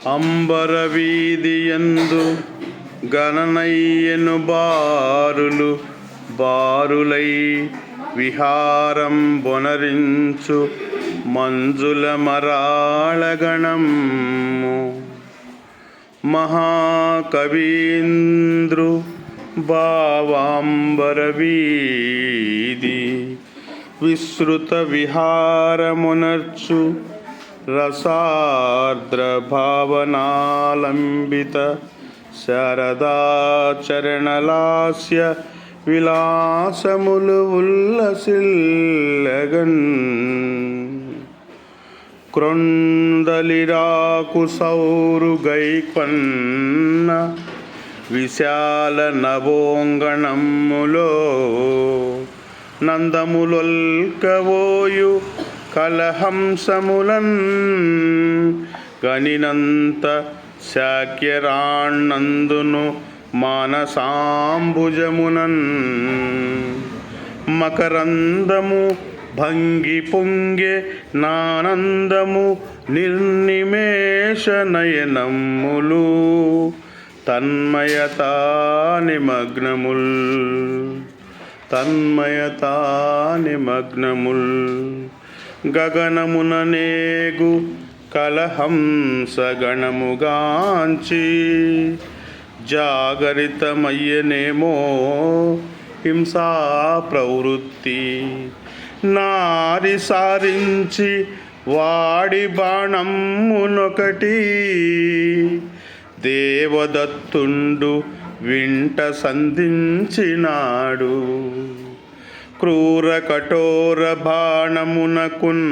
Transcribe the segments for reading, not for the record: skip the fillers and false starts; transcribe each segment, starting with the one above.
అంబరవీధియందు గణనయ్యను బారులు బారులై విహారం బొనరించు మంజుల మరాళగణము. మహాకవీంద్రు భావాంబరవీధి విస్తృత విహారమునర్చు రసార్ద్ర భావనాలంబిత శారదాచరణలాస్య విలాసములు ఉల్లసిల్లగన్. క్రొందలిరాకు సౌరు గైకొన్న విశాల నవోంగణములో నందములొల్కవోయు కలహంసములన్ గనినంత శాక్యరాణ్ణందును మానసాంబుజమునన్. మకరందము భంగి పొంగే నానందము నిర్నిమేష నయనములు తన్మయతా నిమగ్నముల్ తన్మయతా నిమగ్నముల్. గగనమున నేగు కలహంస గణముగాంచి జాగరితమయ్యనేమో హింసా ప్రవృత్తి. నారి సారించి వాడి బాణమ్మునొకటి దేవదత్తుండు వింట సంధించినాడు. క్రూర కఠోర బాణమునకున్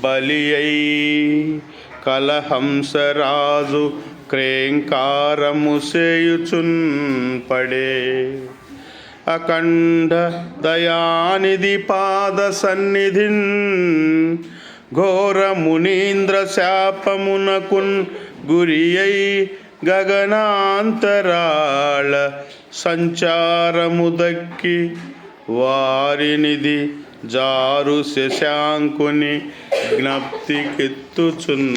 బలి అయి కలహంసరాజు క్రేంకారము సేయుచున్ పడే. అఖండ దయానిధి పాద సన్నిధిన్ ఘోర మునీంద్ర శాపమునకున్ గురి అయి గగనాంతరాళ సంచారము దక్కి వారినిది జారు శశాంకుని జ్ఞప్తికెత్తుచున్.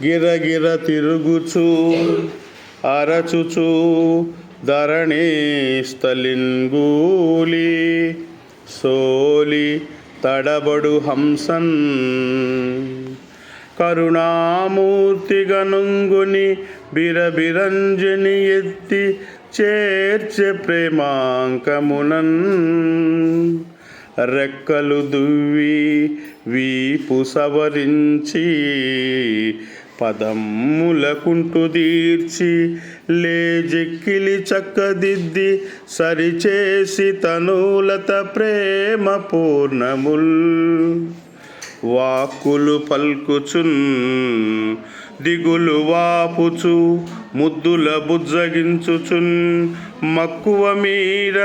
గిరగిర తిరుగుచూ అరచుచూ ధరణీ స్థలింగూలి సోలి తడబడు హంసన్. కరుణామూర్తిగనుంగుని బిరబిరంజని ఎత్తి చేర్చె ప్రేమాంకమునన్. రెక్కలు దువ్వి వీపు సవరించి పదమ్ములకుంటు దీర్చి లేజెక్కిలి చక్కదిద్ది సరిచేసి తనూలత ప్రేమ పూర్ణముల్. వాక్కులు పల్కుచున్ దిగులు వాపుచు ముద్దుల బుజ్జగించుచున్ మక్కువ మీర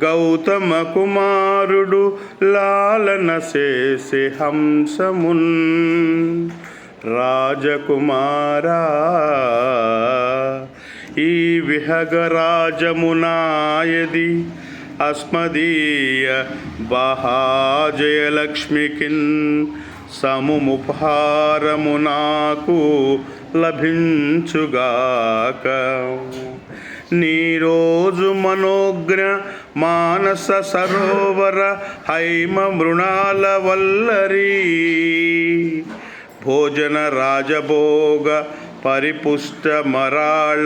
గౌతమ కుమారుడు లాలన చేసే హంసమున్. రాజకుమారా ఈ విహగరాజమునాయది అస్మదీయ బహాజయలక్ష్మికిన్ సముపహారము నాకు లభించుగాక. నీరోజు మనోజ్ఞ మానస సరోవర హైమ మృణాల వల్లరీ భోజన రాజభోగ పరిపుష్ట మరాళ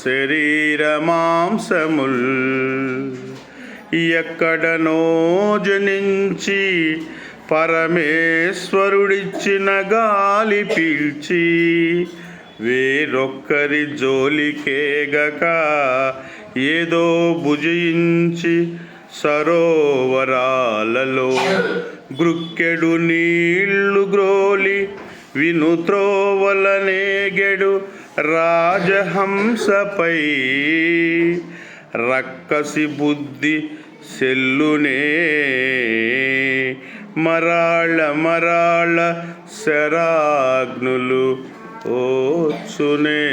శరీర మాంసముల్. ఎక్కడనో జనించి పరమేశ్వరుడిచ్చిన గాలి పీల్చి వేరొక్కరి జోలికేగక ఏదో భుజించి సరోవరాలలో గ్రుక్కెడు నీళ్లు గ్రోలి వినుత్రోవలనేగెడు రాజహంసపై రక్కసి బుద్ధి సెల్లునే మరాళ మరాళ శరాగ్నులు ఓచునే.